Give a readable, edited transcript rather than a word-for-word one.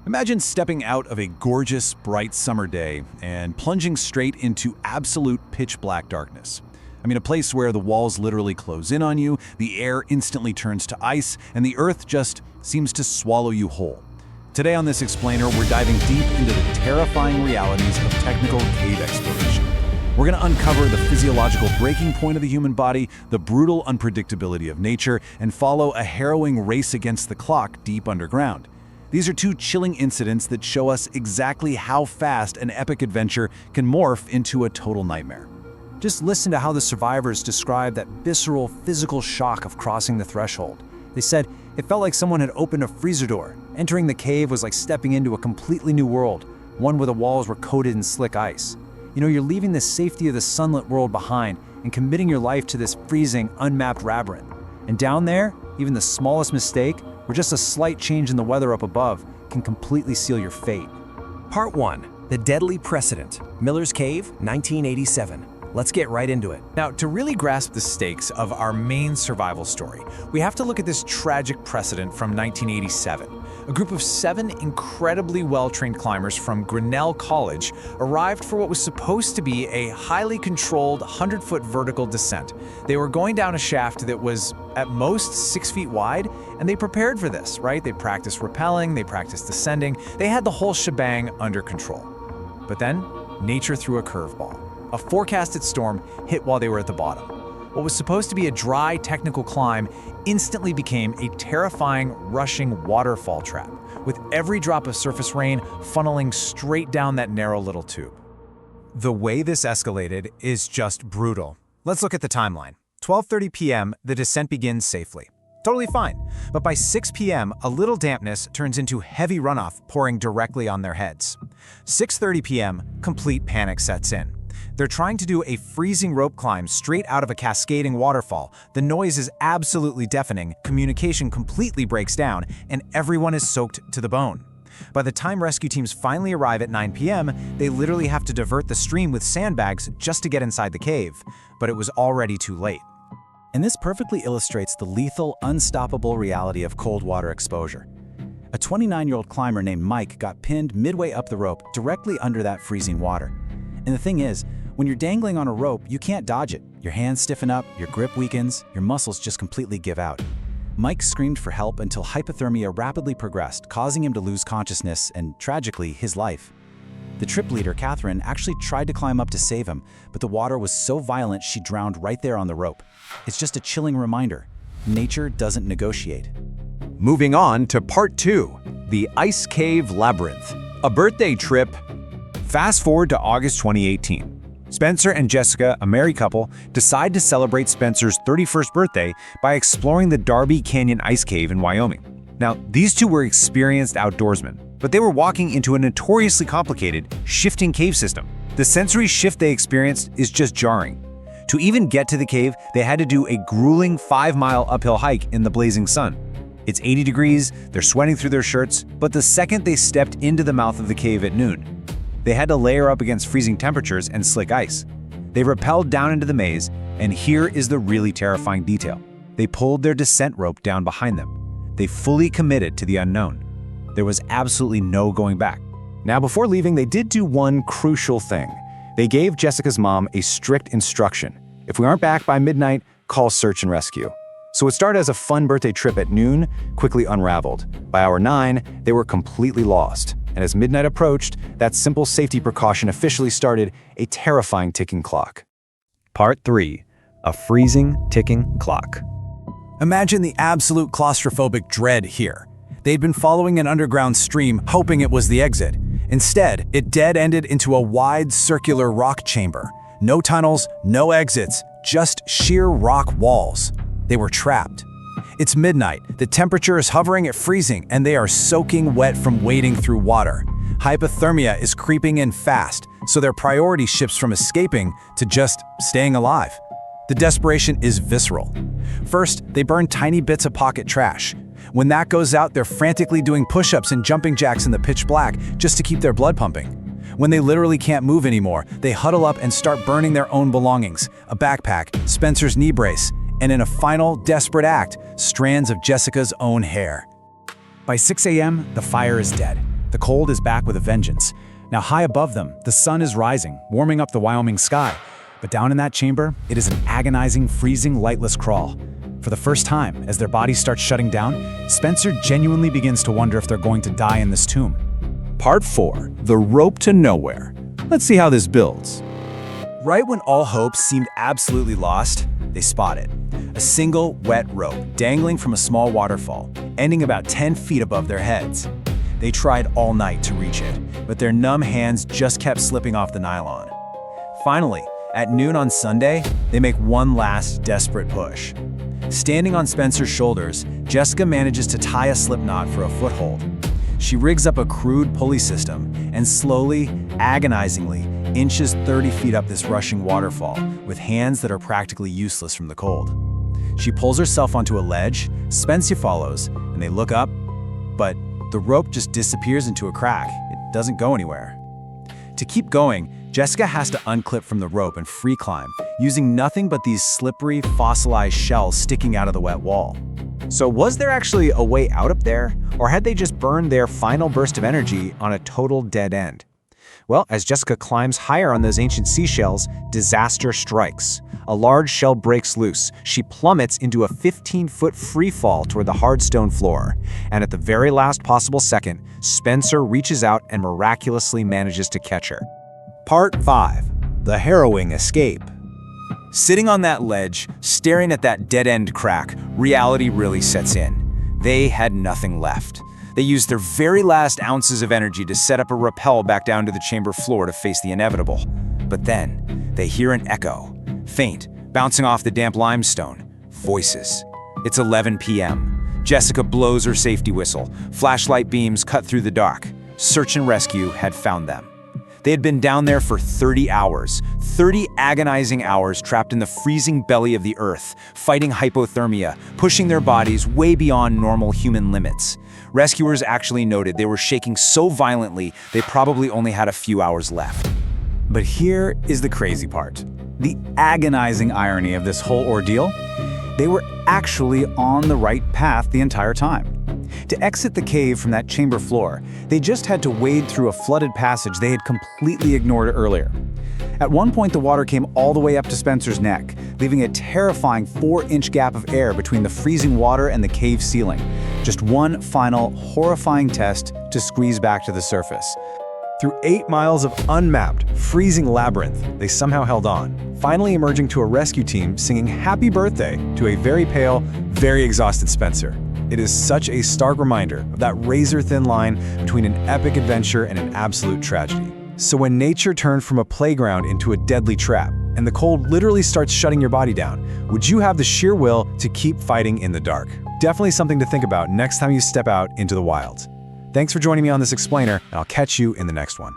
Imagine stepping out of a gorgeous, bright summer day and plunging straight into absolute pitch-black darkness. A place where the walls literally close in on you, the air instantly turns to ice, and the earth just seems to swallow you whole. Today on this Explainer, we're diving deep into the terrifying realities of technical cave exploration. We're going to uncover the physiological breaking point of the human body, the brutal unpredictability of nature, and follow a harrowing race against the clock deep underground. These are two chilling incidents that show us exactly how fast an epic adventure can morph into a total nightmare. Just listen to how the survivors described that visceral, physical shock of crossing the threshold. They said it felt like someone had opened a freezer door. Entering the cave was like stepping into a completely new world, one where the walls were coated in slick ice. You're leaving the safety of the sunlit world behind and committing your life to this freezing, unmapped labyrinth. And down there, even the smallest mistake, or just a slight change in the weather up above, can completely seal your fate. Part 1. The Deadly Precedent. Miller's Cave, 1987. Let's get right into it. Now, to really grasp the stakes of our main survival story, we have to look at this tragic precedent from 1987. A group of 7 incredibly well-trained climbers from Grinnell College arrived for what was supposed to be a highly controlled 100-foot vertical descent. They were going down a shaft that was at most 6 feet wide, and they prepared for this, right? They practiced rappelling, they practiced descending, they had the whole shebang under control. But then, nature threw a curveball. A forecasted storm hit while they were at the bottom. What was supposed to be a dry, technical climb instantly became a terrifying, rushing waterfall trap, with every drop of surface rain funneling straight down that narrow little tube. The way this escalated is just brutal. Let's look at the timeline. 12:30 p.m., the descent begins safely. Totally fine. But by 6 p.m., a little dampness turns into heavy runoff pouring directly on their heads. 6:30 p.m., complete panic sets in. They're trying to do a freezing rope climb straight out of a cascading waterfall. The noise is absolutely deafening, communication completely breaks down, and everyone is soaked to the bone. By the time rescue teams finally arrive at 9 p.m., they literally have to divert the stream with sandbags just to get inside the cave. But it was already too late. And this perfectly illustrates the lethal, unstoppable reality of cold water exposure. A 29-year-old climber named Mike got pinned midway up the rope directly under that freezing water. And the thing is, when you're dangling on a rope, you can't dodge it. Your hands stiffen up, your grip weakens, your muscles just completely give out. Mike screamed for help until hypothermia rapidly progressed, causing him to lose consciousness and, tragically, his life. The trip leader, Catherine, actually tried to climb up to save him, but the water was so violent she drowned right there on the rope. It's just a chilling reminder. Nature doesn't negotiate. Moving on to Part 2, the Ice Cave Labyrinth, a birthday trip. Fast forward to August 2018. Spencer and Jessica, a married couple, decide to celebrate Spencer's 31st birthday by exploring the Darby Canyon Ice Cave in Wyoming. Now, these two were experienced outdoorsmen, but they were walking into a notoriously complicated, shifting cave system. The sensory shift they experienced is just jarring. To even get to the cave, they had to do a grueling 5-mile uphill hike in the blazing sun. It's 80 degrees, they're sweating through their shirts, but the second they stepped into the mouth of the cave at noon, they had to layer up against freezing temperatures and slick ice. They rappelled down into the maze, and here is the really terrifying detail. They pulled their descent rope down behind them. They fully committed to the unknown. There was absolutely no going back. Now, before leaving, they did do one crucial thing. They gave Jessica's mom a strict instruction. If we aren't back by midnight, call search and rescue. So it started as a fun birthday trip at noon, quickly unraveled. By hour 9, they were completely lost. And as midnight approached, that simple safety precaution officially started a terrifying ticking clock. Part 3. A freezing, ticking clock. Imagine the absolute claustrophobic dread here. They'd been following an underground stream, hoping it was the exit. Instead, it dead-ended into a wide, circular rock chamber. No tunnels, no exits, just sheer rock walls. They were trapped. It's midnight, the temperature is hovering at freezing, and they are soaking wet from wading through water. Hypothermia is creeping in fast, so their priority shifts from escaping to just staying alive. The desperation is visceral. First, they burn tiny bits of pocket trash. When that goes out, they're frantically doing push-ups and jumping jacks in the pitch black just to keep their blood pumping. When they literally can't move anymore, they huddle up and start burning their own belongings, a backpack, Spencer's knee brace, and in a final, desperate act, strands of Jessica's own hair. By 6 a.m., the fire is dead. The cold is back with a vengeance. Now high above them, the sun is rising, warming up the Wyoming sky. But down in that chamber, it is an agonizing, freezing, lightless crawl. For the first time, as their bodies start shutting down, Spencer genuinely begins to wonder if they're going to die in this tomb. Part 4. The Rope to Nowhere. Let's see how this builds. Right when all hope seemed absolutely lost, they spot it. A single, wet rope dangling from a small waterfall, ending about 10 feet above their heads. They tried all night to reach it, but their numb hands just kept slipping off the nylon. Finally, at noon on Sunday, they make one last desperate push. Standing on Spencer's shoulders, Jessica manages to tie a slip knot for a foothold. She rigs up a crude pulley system and slowly, agonizingly, inches 30 feet up this rushing waterfall with hands that are practically useless from the cold. She pulls herself onto a ledge, Spencer follows, and they look up, but the rope just disappears into a crack. It doesn't go anywhere. To keep going, Jessica has to unclip from the rope and free climb, using nothing but these slippery, fossilized shells sticking out of the wet wall. So was there actually a way out up there, or had they just burned their final burst of energy on a total dead end? Well, as Jessica climbs higher on those ancient seashells, disaster strikes. A large shell breaks loose. She plummets into a 15-foot free fall toward the hard stone floor. And at the very last possible second, Spencer reaches out and miraculously manages to catch her. Part 5. The Harrowing Escape. Sitting on that ledge, staring at that dead-end crack, reality really sets in. They had nothing left. They used their very last ounces of energy to set up a rappel back down to the chamber floor to face the inevitable. But then, they hear an echo, faint, bouncing off the damp limestone. Voices. It's 11 p.m. Jessica blows her safety whistle. Flashlight beams cut through the dark. Search and rescue had found them. They had been down there for 30 hours, 30 agonizing hours trapped in the freezing belly of the earth, fighting hypothermia, pushing their bodies way beyond normal human limits. Rescuers actually noted they were shaking so violently they probably only had a few hours left. But here is the crazy part. The agonizing irony of this whole ordeal. They were actually on the right path the entire time. To exit the cave from that chamber floor, they just had to wade through a flooded passage they had completely ignored earlier. At one point, the water came all the way up to Spencer's neck, leaving a terrifying 4-inch gap of air between the freezing water and the cave ceiling. Just one final, horrifying test to squeeze back to the surface. Through 8 miles of unmapped, freezing labyrinth, they somehow held on, finally emerging to a rescue team singing happy birthday to a very pale, very exhausted Spencer. It is such a stark reminder of that razor-thin line between an epic adventure and an absolute tragedy. So when nature turned from a playground into a deadly trap, and the cold literally starts shutting your body down, would you have the sheer will to keep fighting in the dark? Definitely something to think about next time you step out into the wilds. Thanks for joining me on this explainer, and I'll catch you in the next one.